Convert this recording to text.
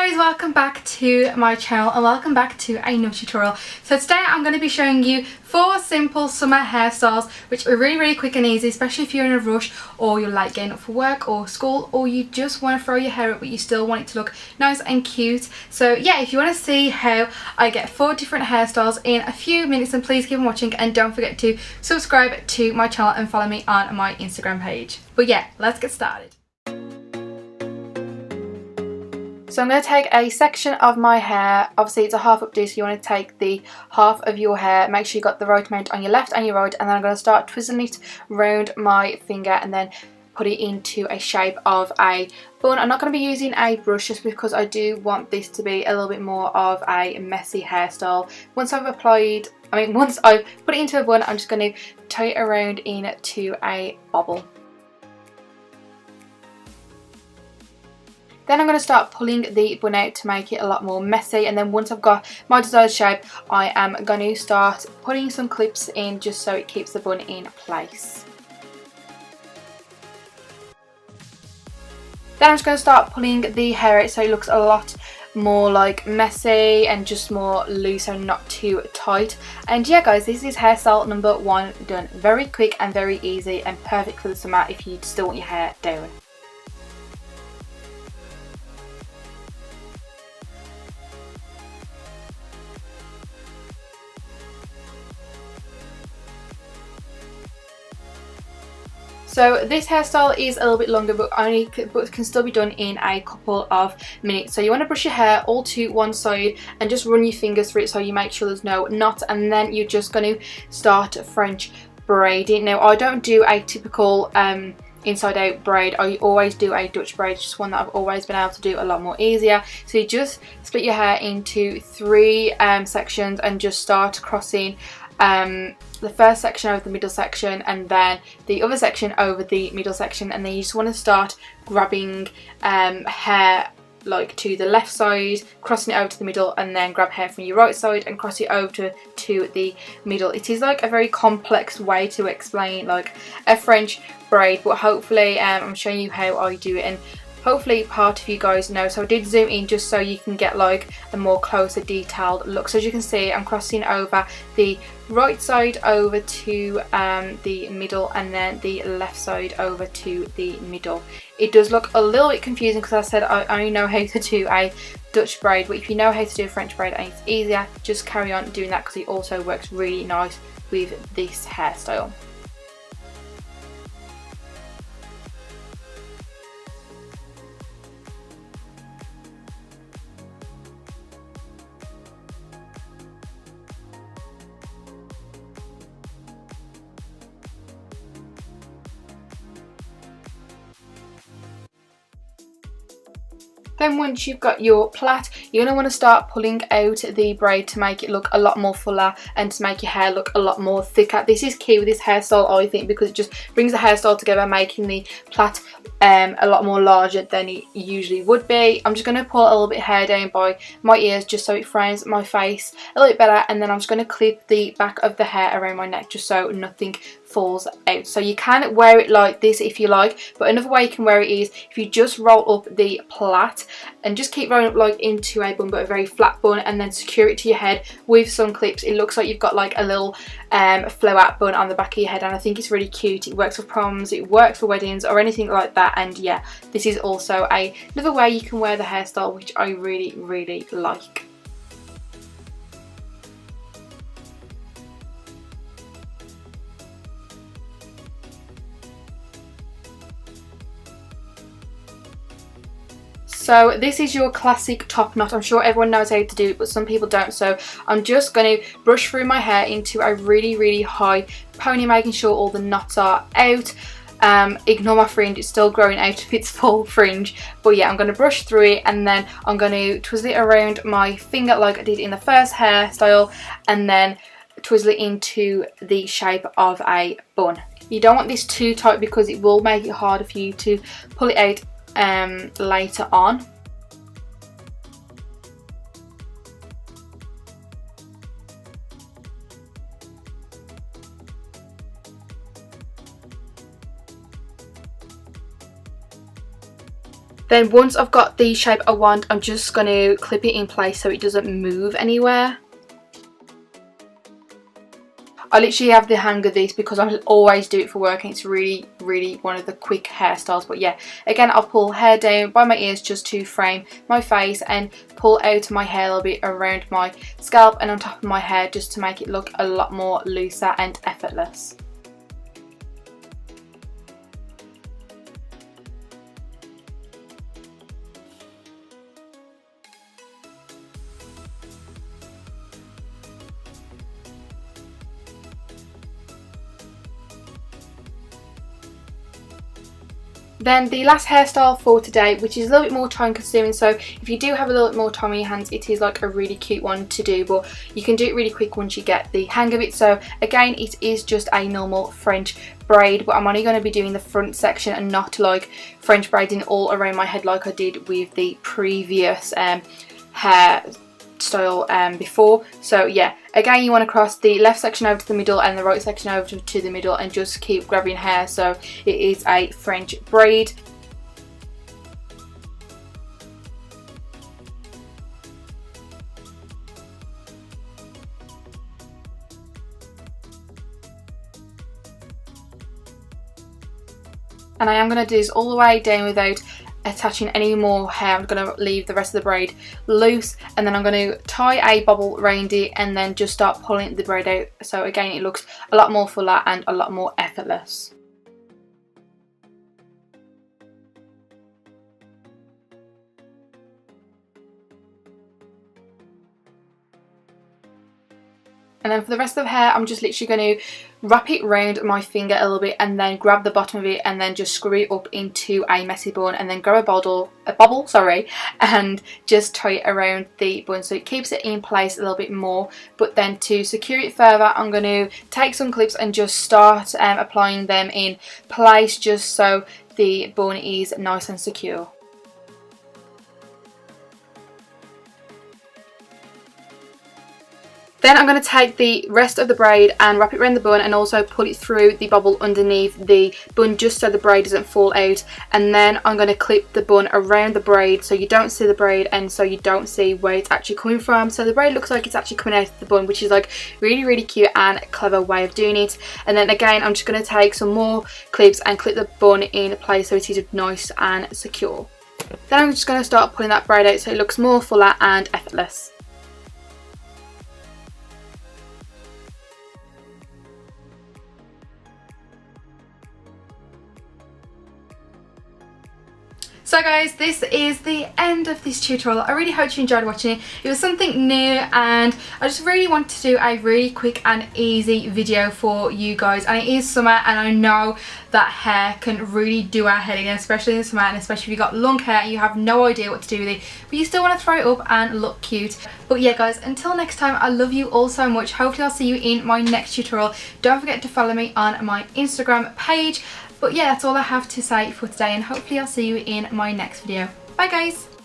guys, welcome back to my channel and welcome back to another tutorial. So today I'm going to be showing you 4 simple summer hairstyles which are really quick and easy, especially if you're in a rush or you're like getting up for work or school, or you just want to throw your hair up but you still want it to look nice and cute. So yeah, if you want to see how I get 4 different hairstyles in a few minutes, then please keep on watching and don't forget to subscribe to my channel and follow me on my Instagram page. But yeah, let's get started. So I'm going to take a section of my hair. Obviously it's a half updo, so you want to take the half of your hair, make sure you got the right amount on your left and your right, and then I'm going to start twizzling it around my finger and then put it into a shape of a bun. I'm not going to be using a brush just because I do want this to be a little bit more of a messy hairstyle. Once I've put it into a bun, I'm just going to tie it around into a bobble. Then I'm going to start pulling the bun out to make it a lot more messy, and then once I've got my desired shape, I am going to start putting some clips in just so it keeps the bun in place. Then I'm just going to start pulling the hair out so it looks a lot more like messy and just more loose and not too tight. And yeah guys, this is hairstyle number 1 done. Very quick and very easy and perfect for the summer if you still want your hair down. So this hairstyle is a little bit longer but can still be done in a couple of minutes. So you want to brush your hair all to one side and just run your fingers through it so you make sure there's no knot, and then you're just going to start French braiding. Now I don't do a typical inside out braid, I always do a Dutch braid, just one that I've always been able to do a lot more easier. So you just split your hair into 3 sections and just start crossing the first section over the middle section and then the other section over the middle section, and then you just want to start grabbing hair like to the left side, crossing it over to the middle, and then grab hair from your right side and cross it over to the middle. It is like a very complex way to explain like a French braid, but hopefully I'm showing you how I do it and hopefully part of you guys know. So I did zoom in just so you can get like a more closer detailed look. So as you can see, I'm crossing over the right side over to the middle and then the left side over to the middle. It does look a little bit confusing because I said I only know how to do a Dutch braid, but if you know how to do a French braid and it's easier, just carry on doing that because it also works really nice with this hairstyle. Then once you've got your plait, you're going to want to start pulling out the braid to make it look a lot more fuller and to make your hair look a lot more thicker. This is key with this hairstyle, I think, because it just brings the hairstyle together, making the plait a lot more larger than it usually would be. I'm just going to pull a little bit of hair down by my ears just so it frames my face a little bit better, and then I'm just going to clip the back of the hair around my neck just so nothing falls out. So you can wear it like this if you like, but another way you can wear it is if you just roll up the plait and just keep rolling up like into a bun, but a very flat bun, and then secure it to your head with some clips. It looks like you've got like a little flow out bun on the back of your head, and I think it's really cute. It works for proms, it works for weddings or anything like that. And yeah, this is also another way you can wear the hairstyle, which I really like. So this is your classic top knot. I'm sure everyone knows how to do it, but some people don't. So I'm just going to brush through my hair into a really high pony, making sure all the knots are out. Ignore my fringe, it's still growing out of its full fringe, but yeah, I'm going to brush through it and then I'm going to twizzle it around my finger like I did in the first hairstyle, and then twizzle it into the shape of a bun. You don't want this too tight because it will make it harder for you to pull it out later on. Then once I've got the shape I want, I'm just going to clip it in place so it doesn't move anywhere. I literally have the hang of this because I always do it for work and it's really one of the quick hairstyles. But yeah, again, I'll pull hair down by my ears just to frame my face and pull out my hair a little bit around my scalp and on top of my hair just to make it look a lot more looser and effortless. Then the last hairstyle for today, which is a little bit more time consuming, so if you do have a little bit more time on your hands, it is like a really cute one to do, but you can do it really quick once you get the hang of it. So again, it is just a normal French braid, but I'm only going to be doing the front section and not like French braiding all around my head like I did with the previous hair style before. So yeah, again, you want to cross the left section over to the middle and the right section over to the middle and just keep grabbing hair. So it is a French braid. And I am going to do this all the way down without attaching any more hair. I'm going to leave the rest of the braid loose and then I'm going to tie a bobble around it and then just start pulling the braid out. So again, it looks a lot more fuller and a lot more effortless. And then for the rest of the hair, I'm just literally going to wrap it around my finger a little bit and then grab the bottom of it and then just screw it up into a messy bun and then grab a bobble, and just tie it around the bun so it keeps it in place a little bit more. But then to secure it further, I'm going to take some clips and just start applying them in place just so the bun is nice and secure. Then I'm going to take the rest of the braid and wrap it around the bun and also put it through the bobble underneath the bun just so the braid doesn't fall out. And then I'm going to clip the bun around the braid so you don't see the braid and so you don't see where it's actually coming from. So the braid looks like it's actually coming out of the bun, which is like really cute and clever way of doing it. And then again, I'm just going to take some more clips and clip the bun in place so it is nice and secure. Then I'm just going to start pulling that braid out so it looks more fuller and effortless. So guys, this is the end of this tutorial. I really hope you enjoyed watching it. It was something new and I just really want to do a really quick and easy video for you guys. And it is summer and I know that hair can really do our head in, especially in the summer, and especially if you've got long hair and you have no idea what to do with it, but you still want to throw it up and look cute. But yeah guys, until next time, I love you all so much. Hopefully I'll see you in my next tutorial. Don't forget to follow me on my Instagram page. But yeah, that's all I have to say for today and hopefully I'll see you in my next video. Bye guys!